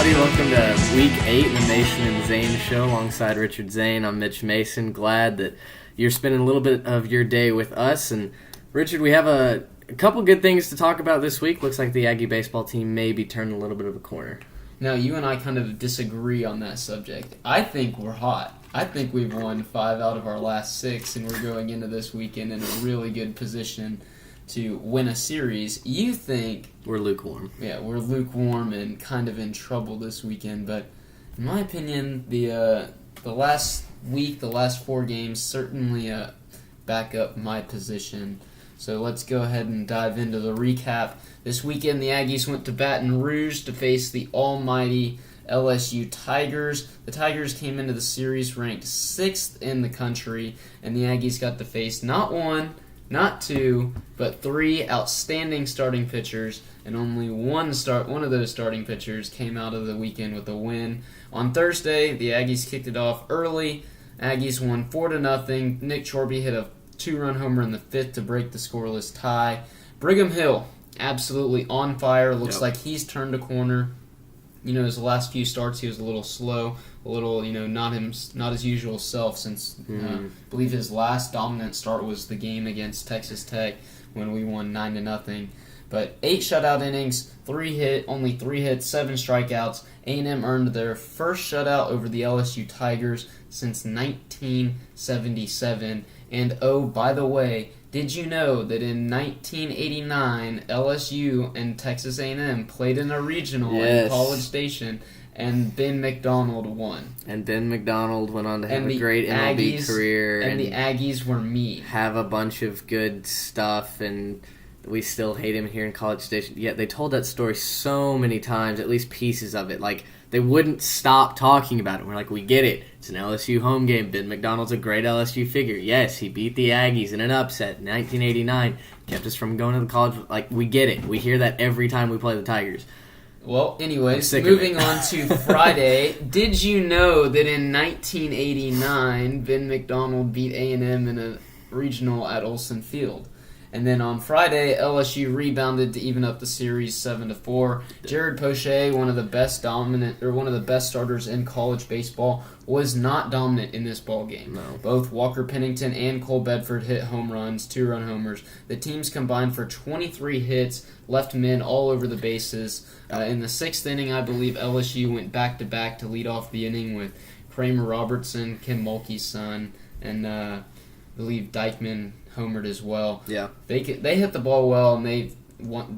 everybody. Welcome to Week 8 in the Mason and Zane Show alongside Richard Zane. I'm Mitch Mason. Glad that you're spending a little bit of your day with us. And Richard, we have a couple good things to talk about this week. Looks like the Aggie baseball team may be turning a little bit of a corner. Now, you and I kind of disagree on that subject. I think we're hot. I think we've won 5 out of our last 6, and we're going into this weekend in a really good position to win a series. You think we're lukewarm. Yeah, we're lukewarm and kind of in trouble this weekend. But in my opinion, the last week, the last 4 games certainly back up my position. So let's go ahead and dive into the recap. This weekend, the Aggies went to Baton Rouge to face the almighty LSU Tigers. The Tigers came into the series ranked 6th in the country, and the Aggies got to face not 1, not 2, but 3 outstanding starting pitchers, and only one of those starting pitchers came out of the weekend with a win. On Thursday, the Aggies kicked it off early. Aggies won 4-0. Nick Chorby hit a 2-run homer in the 5th to break the scoreless tie. Brigham Hill, absolutely on fire. Looks like he's turned a corner. You know, his last few starts, he was a little slow, a little, not his usual self once. I believe his last dominant start was the game against Texas Tech when we won 9-0. But 8 shutout innings, only 3 hits, 7 strikeouts. A&M earned their first shutout over the LSU Tigers since 1977. And oh, by the way, did you know that in 1989, LSU and Texas A&M played in a regional in College Station, and Ben McDonald won? And Ben McDonald went on to have a great MLB career. And the Aggies were mean. Have a bunch of good stuff, and we still hate him here in College Station. Yet they told that story so many times, at least pieces of it. Like, they wouldn't stop talking about it. We're like, we get it. It's an LSU home game. Ben McDonald's a great LSU figure. Yes, he beat the Aggies in an upset in 1989. Kept us from going to the college. Like, we get it. We hear that every time we play the Tigers. Well, anyways, moving on to Friday. Did you know that in 1989, Ben McDonald beat A&M in a regional at Olsen Field? And then on Friday, LSU rebounded to even up the series 7-4. Jared Poche, one of the best starters in college baseball, was not dominant in this ballgame. No. Both Walker Pennington and Cole Bedford hit home runs, 2-run homers. The teams combined for 23 hits, left men all over the bases. In the 6th inning, I believe LSU went back-to-back to lead off the inning with Kramer Robertson, Kim Mulkey's son, and I believe Dykeman homered as well. Yeah, they hit the ball well, and they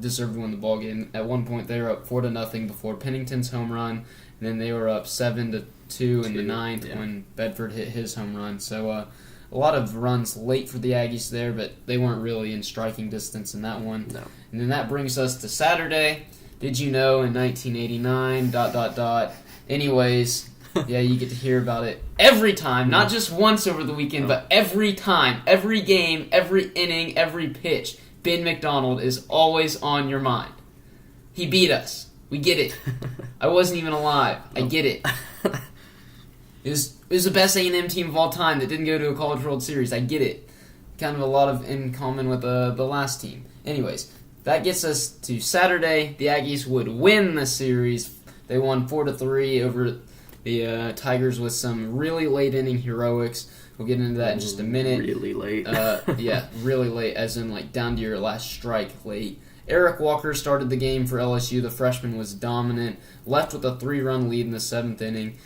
deserved to win the ball game. At one point, they were up 4-0 before Pennington's home run, and then they were up 7-2 in the 9th when Bedford hit his home run. So a lot of runs late for the Aggies there, but they weren't really in striking distance in that one. No. And then that brings us to Saturday. Did you know in 1989, ... Anyways, yeah, you get to hear about it every time, not just once over the weekend, but every time, every game, every inning, every pitch. Ben McDonald is always on your mind. He beat us. We get it. I wasn't even alive. I get it. It was the best A&M team of all time that didn't go to a College World Series. I get it. Kind of a lot of in common with the last team. Anyways, that gets us to Saturday. The Aggies would win the series. They won 4-3 over the Tigers with some really late inning heroics. We'll get into that in just a minute. Really late. Yeah, really late, as in like down to your last strike late. Eric Walker started the game for LSU. The freshman was dominant. Left with a 3-run lead in the 7th inning.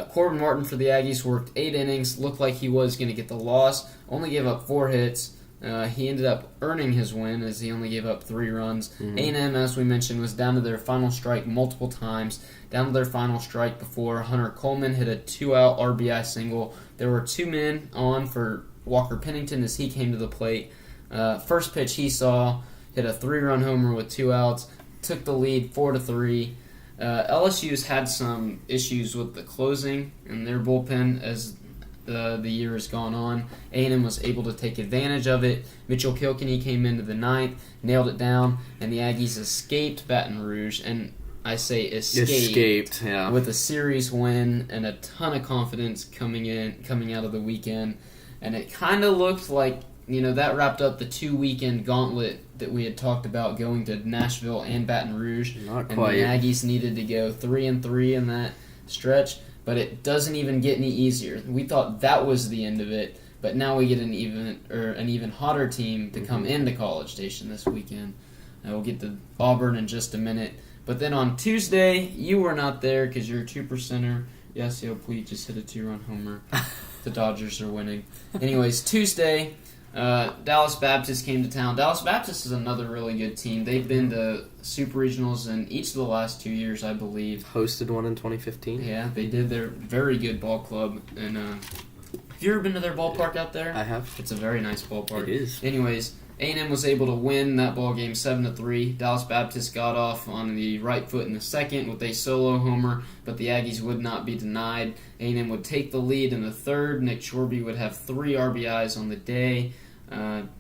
Corbin Martin for the Aggies worked 8 innings. Looked like he was going to get the loss. Only gave up 4 hits. He ended up earning his win as he only gave up 3 runs. A&M, as we mentioned, was down to their final strike multiple times. Down to their final strike before Hunter Coleman hit a 2-out RBI single. There were 2 men on for Walker Pennington as he came to the plate. First pitch he saw, hit a 3-run homer with 2 outs, took the lead 4-3. LSU's had some issues with the closing in their bullpen as the year has gone on. A&M was able to take advantage of it. Mitchell Kilkenny came into the 9th, nailed it down, and the Aggies escaped Baton Rouge. And I say escaped with a series win and a ton of confidence coming out of the weekend. And it kind of looked like that wrapped up the 2-weekend gauntlet that we had talked about, going to Nashville and Baton Rouge. Not quite. And the Aggies needed to go 3-3 in that stretch, but it doesn't even get any easier. We thought that was the end of it, but now we get an even hotter team to come into College Station this weekend. We'll get to Auburn in just a minute. But then on Tuesday, you were not there because you're a 2%er. Yasiel Puig just hit a 2-run homer. The Dodgers are winning. Anyways, Tuesday, Dallas Baptist came to town. Dallas Baptist is another really good team. They've been to Super Regionals in each of the last 2 years, I believe. Hosted one in 2015. Yeah, they did. They're a very good ball club. And have you ever been to their ballpark out there? I have. It's a very nice ballpark. It is. Anyways, A&M was able to win that ball game 7-3. Dallas Baptist got off on the right foot in the second with a solo homer, but the Aggies would not be denied. A&M would take the lead in the third. Nick Shorby would have 3 RBIs on the day.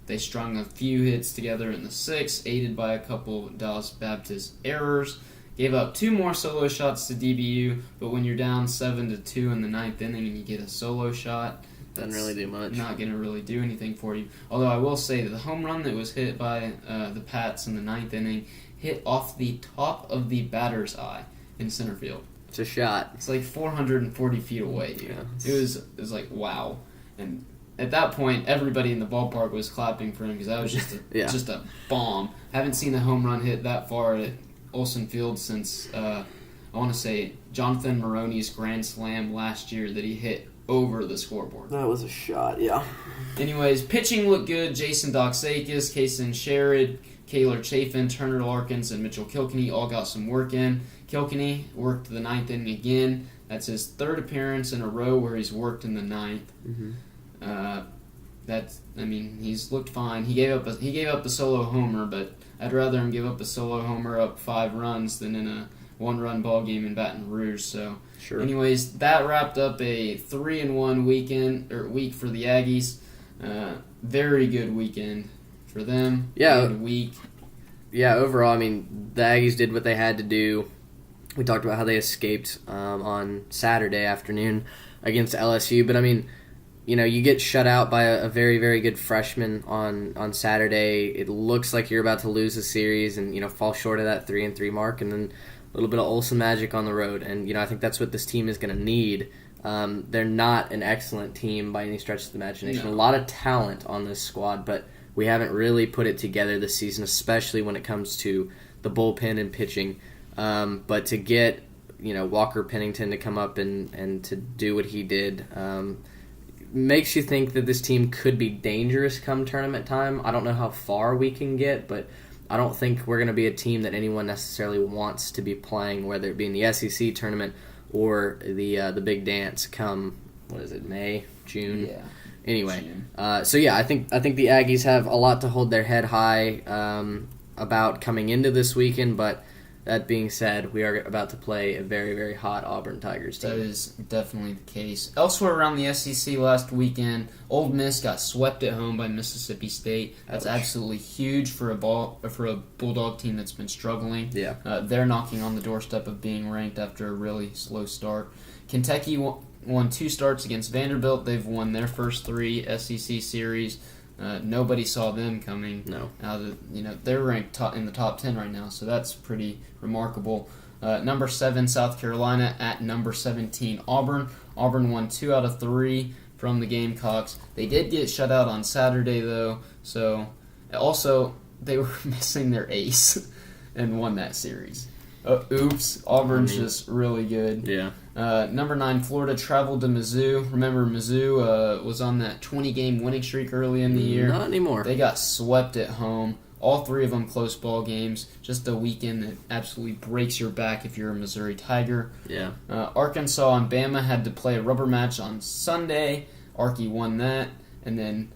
They strung a few hits together in the sixth, aided by a couple Dallas Baptist errors. Gave up 2 more solo shots to DBU, but when you're down 7-2 in the ninth inning and you get a solo shot, doesn't really do much. Not going to really do anything for you. Although I will say that the home run that was hit by the Pats in the ninth inning hit off the top of the batter's eye in center field. It's a shot. It's like 440 feet away, dude. Yeah, It was like, wow. And at that point, everybody in the ballpark was clapping for him because that was just just a bomb. I haven't seen a home run hit that far at Olsen Field since, I want to say, Jonathan Maroney's grand slam last year that he hit over the scoreboard. That was a shot, yeah. Anyways, pitching looked good. Jason Doxakis, Kason Sherrod, Kaylor Chafin, Turner Larkins, and Mitchell Kilkenny all got some work in. Kilkenny worked the ninth inning again. That's his 3rd appearance in a row where he's worked in the ninth. Mm-hmm. He's looked fine. He gave up a solo homer, but I'd rather him give up a solo homer up 5 runs than in a 1-run ball game in Baton Rouge. So, sure. Anyways, that wrapped up a 3-1 week for the Aggies. Very good weekend for them. Yeah. Good week. Yeah. Overall, the Aggies did what they had to do. We talked about how they escaped on Saturday afternoon against LSU, but you get shut out by a very, very good freshman on Saturday. It looks like you're about to lose the series and fall short of that 3-3 mark, and then a little bit of Olsen magic on the road. And I think that's what this team is going to need. They're not an excellent team by any stretch of the imagination. No. A lot of talent on this squad, but we haven't really put it together this season, especially when it comes to the bullpen and pitching. But to get Walker Pennington to come up and to do what he did makes you think that this team could be dangerous come tournament time. I don't know how far we can get, but I don't think we're going to be a team that anyone necessarily wants to be playing, whether it be in the SEC tournament or the big dance come, May, June? Yeah. Anyway, June. I think the Aggies have a lot to hold their head high about coming into this weekend, but that being said, we are about to play a very, very hot Auburn Tigers team. That is definitely the case. Elsewhere around the SEC last weekend, Ole Miss got swept at home by Mississippi State. That's absolutely huge for a Bulldog team that's been struggling. Yeah. They're knocking on the doorstep of being ranked after a really slow start. Kentucky won 2 starts against Vanderbilt. They've won their first 3 SEC series. Nobody saw them coming. No. They're ranked in the top 10 right now, so that's pretty remarkable. Number 7, South Carolina at number 17, Auburn. Auburn won 2 out of 3 from the Gamecocks. They did get shut out on Saturday, though, so also they were missing their ace and won that series. Oops. Auburn's just really good. Yeah. Number 9, Florida traveled to Mizzou. Remember, Mizzou was on that 20-game winning streak early in the year. Not anymore. They got swept at home. All 3 of them close ball games. Just a weekend that absolutely breaks your back if you're a Missouri Tiger. Yeah. Arkansas and Bama had to play a rubber match on Sunday. Arky won that. And then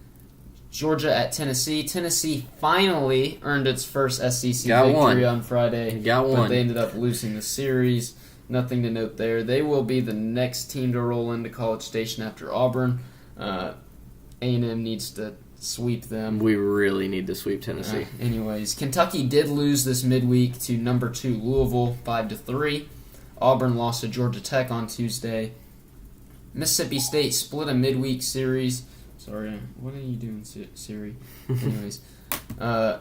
Georgia at Tennessee. Tennessee finally earned its first SEC victory on Friday. But they ended up losing the series. Nothing to note there. They will be the next team to roll into College Station after Auburn. A&M needs to sweep them. We really need to sweep Tennessee. Anyways, Kentucky did lose this midweek to number 2 Louisville 5-3. Auburn lost to Georgia Tech on Tuesday. Mississippi State split a midweek series Sorry, what are you doing, Siri? Anyways,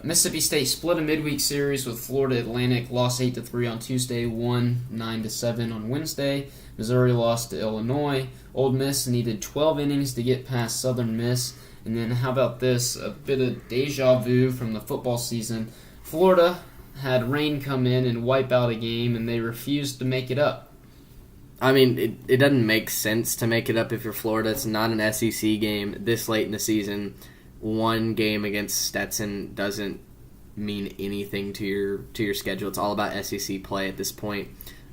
Mississippi State split a midweek series with Florida Atlantic, lost 8-3 on Tuesday, won 9-7 on Wednesday. Missouri lost to Illinois. Ole Miss needed 12 innings to get past Southern Miss. And then how about this? A bit of deja vu from the football season. Florida had rain come in and wipe out a game, and they refused to make it up. I mean, it doesn't make sense to make it up if you're Florida. It's not an SEC game this late in the season. One game against Stetson doesn't mean anything to your schedule. It's all about SEC play at this point.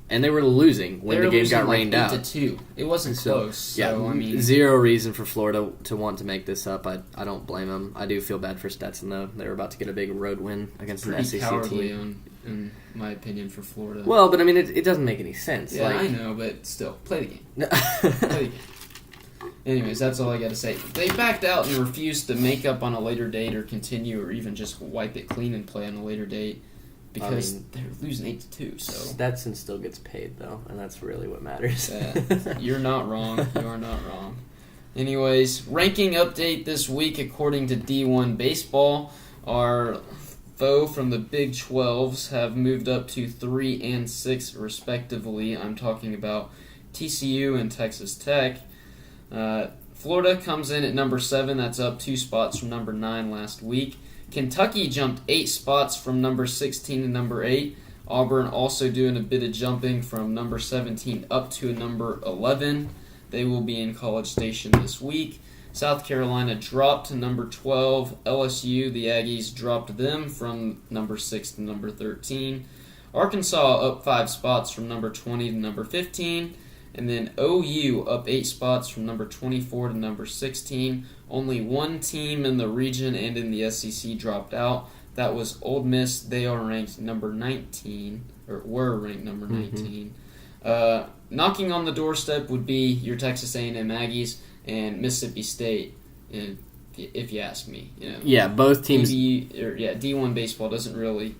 And they were losing when the game got rained out. 8-2. It wasn't close. So, I mean, zero reason for Florida to want to make this up. I don't blame them. I do feel bad for Stetson, though. They were about to get a big road win against an SEC cowardly team. In my opinion, for Florida. Well, but I mean, it doesn't make any sense. Yeah, I know, but still, play the game. Play the game. Anyways, that's all I got to say. They backed out and refused to make up on a later date or continue or even just wipe it clean and play on a later date. Because they're losing 8-2, so Stetson still gets paid though, and that's really what matters. You're not wrong. You are not wrong. Anyways, ranking update this week according to D1 Baseball. Our foe from the Big 12s have moved up to 3 and 6 respectively. I'm talking about TCU and Texas Tech. Florida comes in at number 7. That's up 2 spots from number 9 last week. Kentucky jumped 8 spots from number 16 to number 8. Auburn also doing a bit of jumping from number 17 up to number 11. They will be in College Station this week. South Carolina dropped to number 12. LSU, the Aggies, dropped them from number 6 to number 13. Arkansas up 5 spots from number 20 to number 15. And then OU up 8 spots from number 24 to number 16. Only one team in the region and in the SEC dropped out. That was Ole Miss. They are ranked number 19, or were ranked number 19. Knocking on the doorstep would be your Texas A&M Aggies and Mississippi State, if you ask me. You know, yeah, both teams. D1 Baseball doesn't really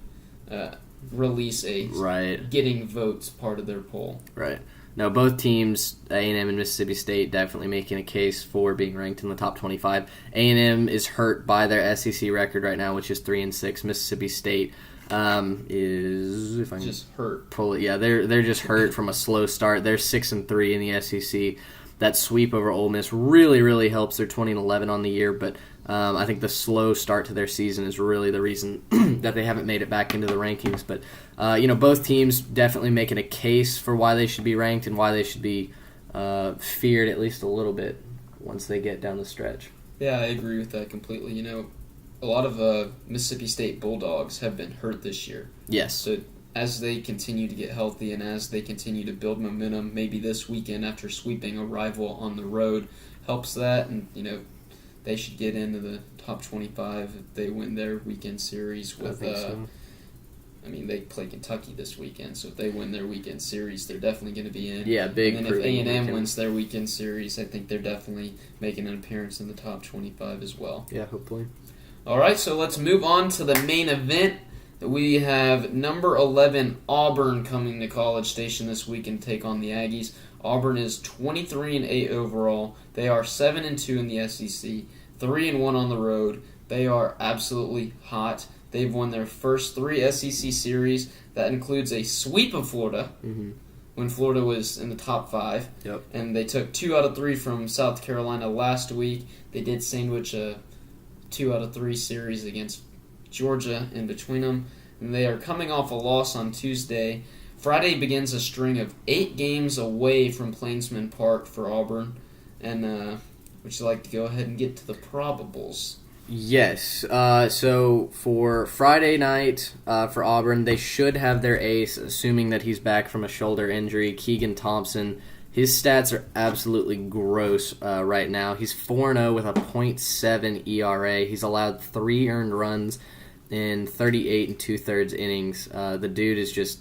release a getting votes part of their poll. Right. No, both teams, A&M and Mississippi State, definitely making a case for being ranked in the top 25. A&M is hurt by their SEC record right now, which is 3 and 6. Mississippi State is, if I can just hurt. Pull it, yeah, they're just hurt from a slow start. They're 6 and 3 in the SEC. That sweep over Ole Miss really helps. They're 20-11 on the year, but I think the slow start to their season is really the reason that they haven't made it back into the rankings. But both teams definitely making a case for why they should be ranked and why they should be feared at least a little bit once they get down the stretch. Yeah, I agree with that completely. A lot of Mississippi State Bulldogs have been hurt this year. Yes. So as they continue to get healthy and as they continue to build momentum, maybe this weekend after sweeping a rival on the road helps that, and they should get into the top 25 if they win their weekend series with. I think so. They play Kentucky this weekend, so if they win their weekend series, they're definitely going to be in. Yeah, big. And then if A&M wins their weekend series, I think they're definitely making an appearance in the top 25 as well. Yeah, hopefully. All right, so let's move on to the main event. We have number 11 Auburn coming to College Station this week and take on the Aggies. Auburn is 23-8 overall. They are 7-2 in the SEC, 3-1 on the road. They are absolutely hot. They've won their first 3 SEC series. That includes a sweep of Florida when Florida was in the top 5. Yep. And they took 2 out of 3 from South Carolina last week. They did sandwich a 2 out of 3 series against Georgia in between them. And they are coming off a loss on Tuesday. Friday begins a string of 8 games away from Plainsman Park for Auburn. And would you like to go ahead and get to the probables? Yes. So for Friday night for Auburn, they should have their ace, assuming that he's back from a shoulder injury, Keegan Thompson. His stats are absolutely gross right now. He's 4-0 with a .7 ERA. He's allowed 3 earned runs in 38 2/3 innings. The dude is just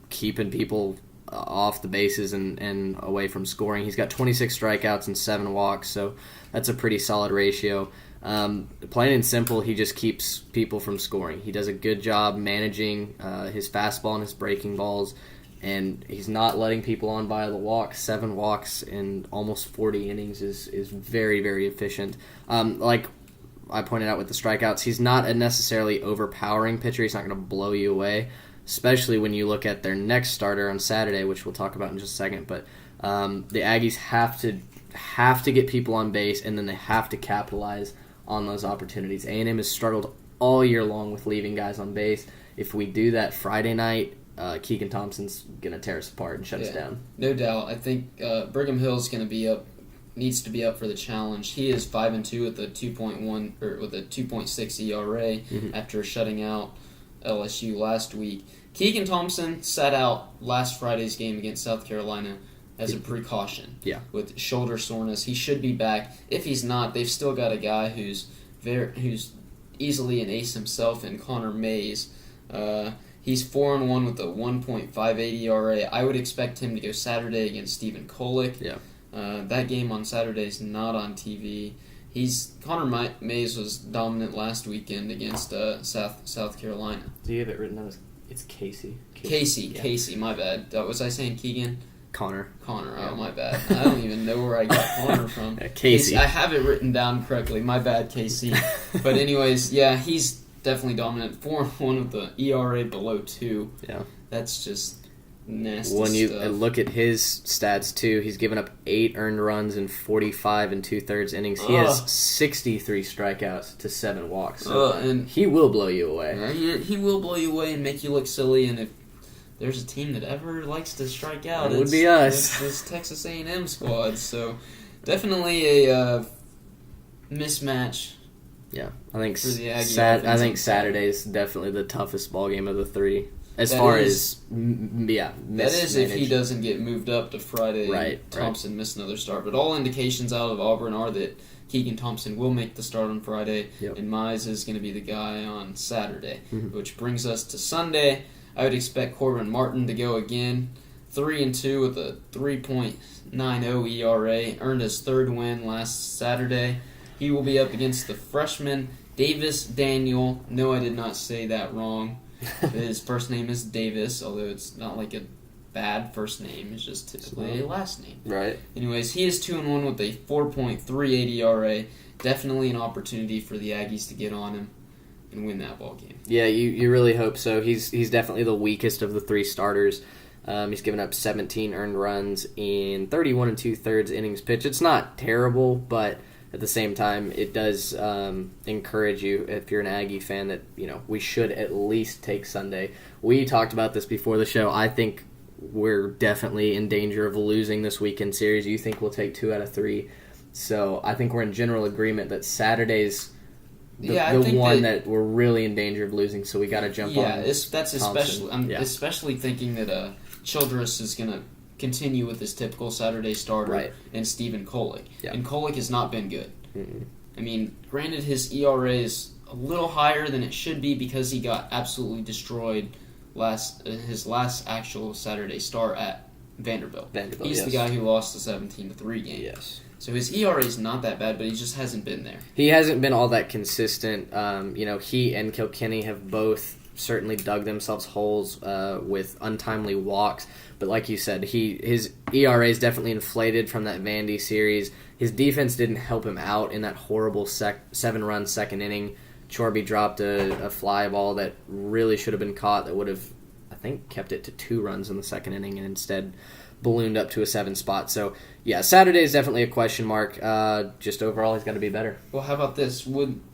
keeping people off the bases and away from scoring. He's got 26 strikeouts and 7 walks, so that's a pretty solid ratio. Plain and simple, he just keeps people from scoring. He does a good job managing his fastball and his breaking balls. and he's not letting people on by the walk. 7 walks in almost 40 innings is very, very efficient. Like I pointed out with the strikeouts, he's not a necessarily overpowering pitcher. He's not going to blow you away, especially when you look at their next starter on Saturday, which we'll talk about in just a second. But the Aggies have to get people on base, and then they have to capitalize on those opportunities. A&M has struggled all year long with leaving guys on base. If we do that Friday night, Keegan Thompson's going to tear us apart and shut us down. No doubt. I think Brigham Hill's going to be up. Needs to be up for the challenge. He is 5-2 with a 2.1 or with a 2.6 ERA after shutting out LSU last week. Keegan Thompson sat out last Friday's game against South Carolina as a precaution. Yeah. With shoulder soreness, he should be back. If he's not, they've still got a guy who's easily an ace himself in Connor Mays. He's 4-1 with a 1.58 ERA. I would expect him to go Saturday against Stephen Kolek. Yeah. That game on Saturday is not on TV. Connor Mays was dominant last weekend against South Carolina. Do you have it written down as it's Casey? Casey, my bad. Was I saying Keegan? Connor. Oh, my bad. I don't even know where I got Connor from. Casey. I have it written down correctly. My bad, Casey. But anyways, yeah, he's definitely dominant. 4-1 with the ERA below 2. Yeah. That's just nasty when you stuff. look at his stats too, he's given up 8 earned runs in 45 2/3 innings. He has 63 strikeouts to 7 walks. So and he will blow you away. Yeah, he will blow you away and make you look silly. And if there's a team that ever likes to strike out, it would be us. It's Texas A&M squad. So definitely a mismatch. Yeah, I think for the Aggies. I think Saturday is definitely the toughest ball game of the 3. That is if he doesn't get moved up to Friday. Right. Thompson missed another start, but all indications out of Auburn are that Keegan Thompson will make the start on Friday, and Mize is going to be the guy on Saturday. Which brings us to Sunday. I would expect Corbin Martin to go again, 3-2 with a 3.90 ERA. Earned his 3rd win last Saturday. He will be up against the freshman Davis Daniel. No, I did not say that wrong. His first name is Davis, although it's not like a bad first name. It's just typically a last name. Right. Anyways, he is 2-1 with a 4.38 ERA. Definitely an opportunity for the Aggies to get on him and win that ball game. Yeah, you really hope so. He's definitely the weakest of the 3 starters. He's given up 17 earned runs in 31 2/3 innings pitched. It's not terrible, but at the same time, it does encourage you, if you're an Aggie fan, that we should at least take Sunday. We talked about this before the show. I think we're definitely in danger of losing this weekend series. You think we'll take 2 out of 3. So I think we're in general agreement that Saturday's the one that we're really in danger of losing. So we got to jump on. Yeah, that's especially. I'm Yeah. especially thinking that Childress is going to continue with his typical Saturday starter and Stephen Kolek. Yeah. And Kolek has not been good. Mm-mm. I mean, granted, his ERA is a little higher than it should be because he got absolutely destroyed his last actual Saturday start at Vanderbilt. He's the guy who lost the 17-3 game. Yes. So his ERA is not that bad, but he just hasn't been there. He hasn't been all that consistent. He and Kilkenny have both certainly dug themselves holes with untimely walks. But like you said, his ERA is definitely inflated from that Vandy series. His defense didn't help him out in that horrible 7-run second inning. Chorby dropped a fly ball that really should have been caught that would have, I think, kept it to 2 runs in the second inning and instead ballooned up to a 7 spot. So, yeah, Saturday is definitely a question mark. Just overall, he's got to be better. Well, how about this?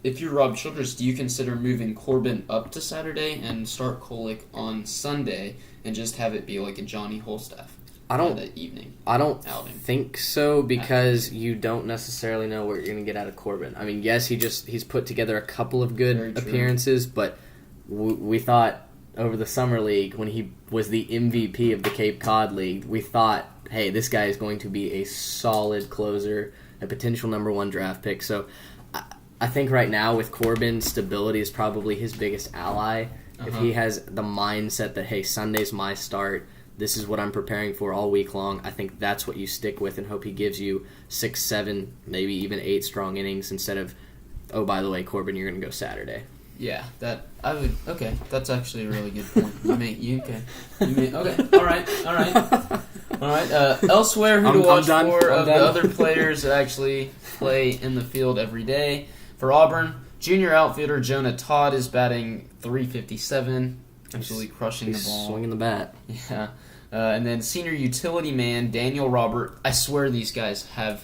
If you're Rob Childress, do you consider moving Corbin up to Saturday and start Kolek on Sunday and just have it be like a Johnny Holstaff evening? I don't think so, because you don't necessarily know what you're going to get out of Corbin. I mean, yes, he's put together a couple of good appearances, but we thought over the summer league, when he was the MVP of the Cape Cod League, we thought, hey, this guy is going to be a solid closer, a potential number 1 draft pick. So I think right now with Corbin, stability is probably his biggest ally. If he has the mindset that, hey, Sunday's my start, this is what I'm preparing for all week long, I think that's what you stick with and hope he gives you 6, 7, maybe even 8 strong innings instead of, oh, by the way, Corbin, you're going to go Saturday. Yeah, that I would. Okay, that's actually a really good point. Okay. All right. Elsewhere, who to watch for of the other players that actually play in the field every day for Auburn? Junior outfielder Jonah Todd is batting .357, absolutely crushing the ball, swinging the bat. Yeah, and then senior utility man Daniel Robert. I swear these guys have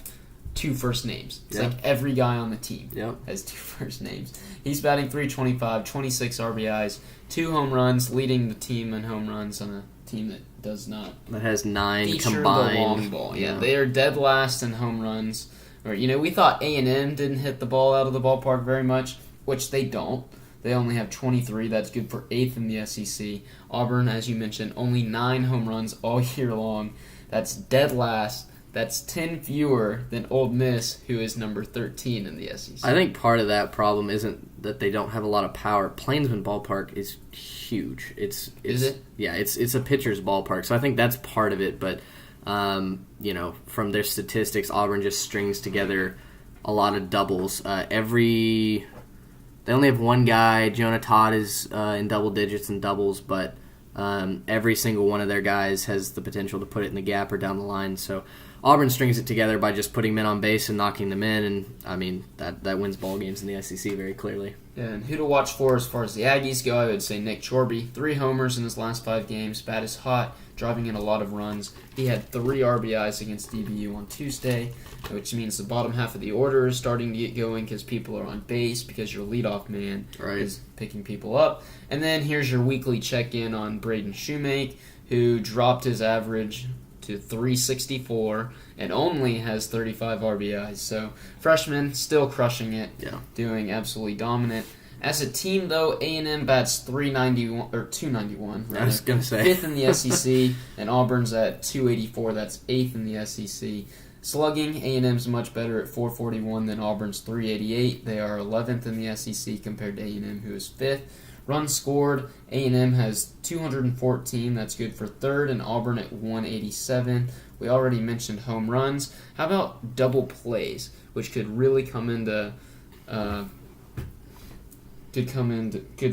2 first names. It's like every guy on the team has 2 first names. He's batting .325, 26 RBIs, 2 home runs, leading the team in home runs on a team that does not. That has 9 feature combined. The long ball. Yeah, they are dead last in home runs. Or we thought A&M didn't hit the ball out of the ballpark very much, which they don't. They only have 23. That's good for 8th in the SEC. Auburn, as you mentioned, only 9 home runs all year long. That's dead last. That's 10 fewer than Ole Miss, who is number 13 in the SEC. I think part of that problem isn't that they don't have a lot of power. Plainsman Ballpark is huge. Is it? Yeah, it's a pitcher's ballpark, so I think that's part of it. But from their statistics, Auburn just strings together a lot of doubles. They only have one guy. Jonah Todd is in double digits in doubles, but every single one of their guys has the potential to put it in the gap or down the line. So Auburn strings it together by just putting men on base and knocking them in, and I mean that wins ball games in the SEC very clearly. Yeah, and who to watch for as far as the Aggies go, I would say Nick Chorby. 3 homers in his last 5 games. Bat is hot, driving in a lot of runs. He had 3 RBIs against DBU on Tuesday, which means the bottom half of the order is starting to get going because people are on base because your leadoff man is picking people up. And then here's your weekly check-in on Braden Shoemake, who dropped his average to .364 and only has 35 RBIs. So freshman still crushing it, doing absolutely dominant. As a team, though, A&M bats .291. Rather, I was gonna say 5th in the SEC, and Auburn's at .284. That's 8th in the SEC. Slugging, A&M's much better at .441 than Auburn's .388. They are 11th in the SEC compared to A&M, who is 5th. Runs scored, A&M has 214. That's good for 3rd, and Auburn at 187. We already mentioned home runs. How about double plays, which could really could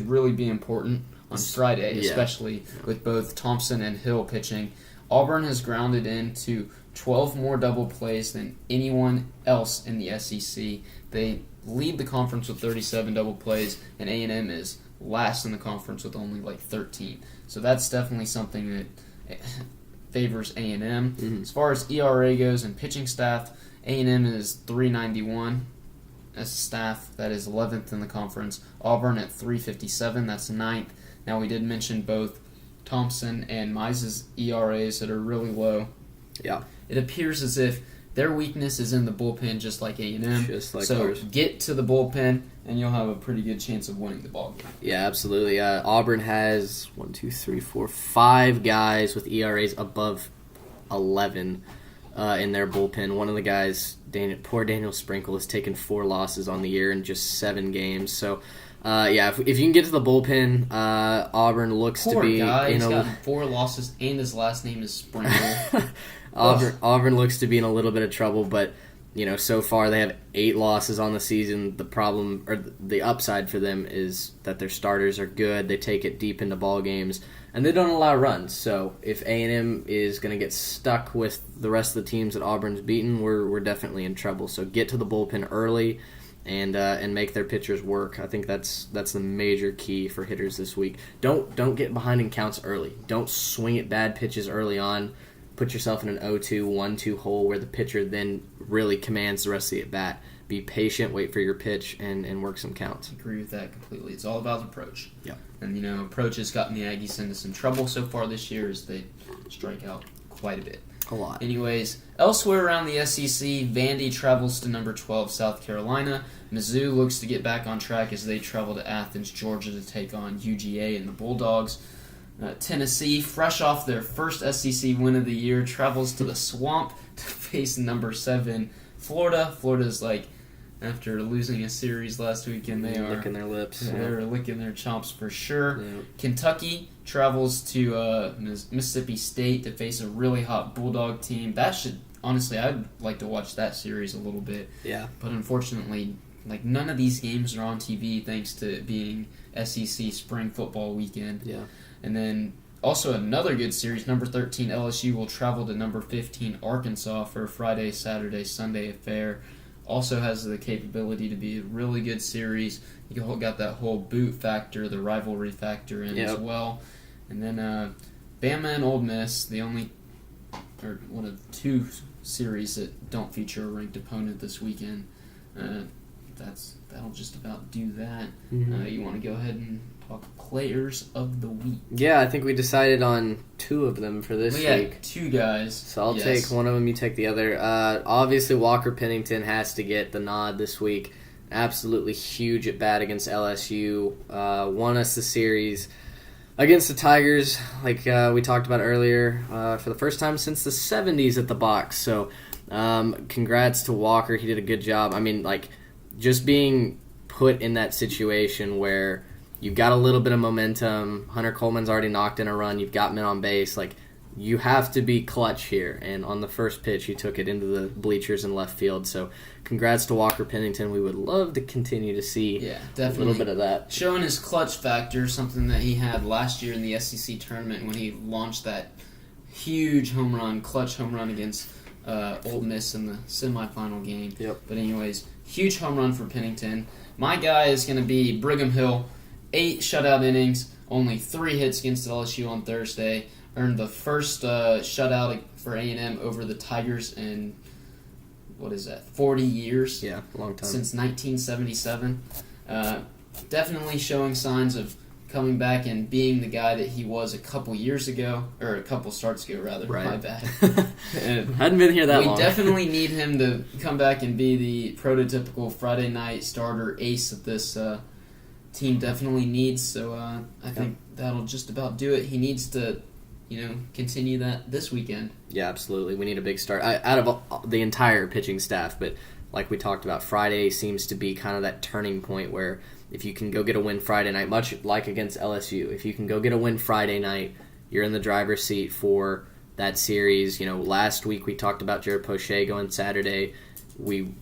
really be important on Friday, especially with both Thompson and Hill pitching. Auburn has grounded into 12 more double plays than anyone else in the SEC. They lead the conference with 37 double plays, and A&M is last in the conference with only 13. So that's definitely something that favors A&M. Mm-hmm. As far as ERA goes and pitching staff, A&M is .391 as a staff. That is 11th in the conference. Auburn at .357. That's 9th. Now we did mention both Thompson and Mize's ERAs that are really low. Yeah. It appears as if their weakness is in the bullpen, just like A&M. Just like so ours. Get to the bullpen, and you'll have a pretty good chance of winning the ball game. Yeah, absolutely. Auburn has 5 guys with ERAs above 11 in their bullpen. One of the guys, poor Daniel Sprinkle, has taken 4 losses on the year in just 7 games. So, if you can get to the bullpen, Auburn looks poor to be... guy. He's gotten 4 losses, and his last name is Sprinkle. Auburn looks to be in a little bit of trouble, but so far they have 8 losses on the season. The problem, or the upside for them, is that their starters are good. They take it deep into ball games, and they don't allow runs. So if A&M is going to get stuck with the rest of the teams that Auburn's beaten, we're definitely in trouble. So get to the bullpen early and make their pitchers work. I think that's the major key for hitters this week. Don't get behind in counts early. Don't swing at bad pitches early on. Put yourself in an 0-2, 1-2 hole where the pitcher then really commands the rest of the at-bat. Be patient, wait for your pitch, and work some counts. I agree with that completely. It's all about approach. Yeah. And, approach has gotten the Aggies into some trouble so far this year as they strike out quite a bit. A lot. Anyways, elsewhere around the SEC, Vandy travels to number 12, South Carolina. Mizzou looks to get back on track as they travel to Athens, Georgia to take on UGA and the Bulldogs. Tennessee, fresh off their first SEC win of the year, travels to the Swamp to face number 7, Florida. Florida's after losing a series last weekend, they are licking their lips. They're licking their chops for sure. Yeah. Kentucky travels to Mississippi State to face a really hot Bulldog team. That should, honestly, I'd like to watch that series a little bit. Yeah. But unfortunately, like none of these games are on TV thanks to it being SEC spring football weekend. Yeah. And then also another good series, number 13 LSU will travel to number 15 Arkansas for a Friday, Saturday, Sunday affair. Also has the capability to be a really good series. You got that whole boot factor, the rivalry factor in as well. And then Bama and Ole Miss, the only, or one of two series that don't feature a ranked opponent this weekend. That'll just about do that. You want to go ahead and talk players of the week? Yeah, I think we decided on two of them for this week. Two guys. So I'll take one of them, you take the other. Obviously, Walker Pennington has to get the nod this week. Absolutely huge at bat against LSU. Won us the series against the Tigers, like we talked about earlier, for the first time since the 70s at the box. So congrats to Walker. He did a good job. I mean, like, just being put in that situation where you've got a little bit of momentum, Hunter Coleman's already knocked in a run, you've got men on base, like, you have to be clutch here. And on the first pitch, he took it into the bleachers in left field. So congrats to Walker Pennington. We would love to continue to see a little bit of that. Showing his clutch factor, something that he had last year in the SEC tournament when he launched that huge clutch home run against Ole Miss in the semifinal game. But anyways, huge home run for Pennington. My guy is going to be Brigham Hill. 8 shutout innings, only 3 hits against LSU on Thursday. Earned the first shutout for A&M over the Tigers in, 40 years? Yeah, a long time. Since 1977. Definitely showing signs of coming back and being the guy that he was a couple years ago, or a couple starts ago, rather. Right. My bad. Hadn't been here that long. We definitely need him to come back and be the prototypical Friday night starter ace that this team definitely needs. So I think that'll just about do it. He needs to continue that this weekend. Yeah, absolutely. We need a big start out of the entire pitching staff. But like we talked about, Friday seems to be kind of that turning point where if you can go get a win Friday night, much like against LSU, if you can go get a win Friday night, you're in the driver's seat for that series. Last week we talked about Jared Poche going Saturday. We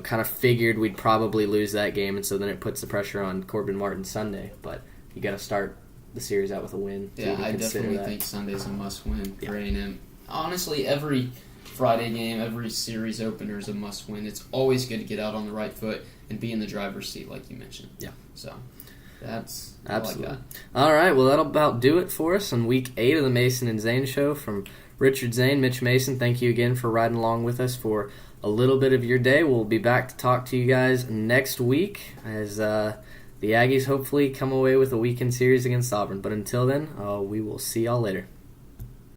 kind of figured we'd probably lose that game, and so then it puts the pressure on Corbin Martin Sunday. But you got to start the series out with a win. Yeah, I definitely think Sunday's a must-win for A&M. Honestly, every Friday game, every series opener is a must-win. It's always good to get out on the right foot and be in the driver's seat, like you mentioned. Yeah. So that's absolutely. I like that. All right, well, that'll about do it for us on Week 8 of the Mason and Zane Show. From Richard Zane, Mitch Mason, thank you again for riding along with us for a little bit of your day. We'll be back to talk to you guys next week as the Aggies hopefully come away with a weekend series against Auburn. But until then, we will see y'all later.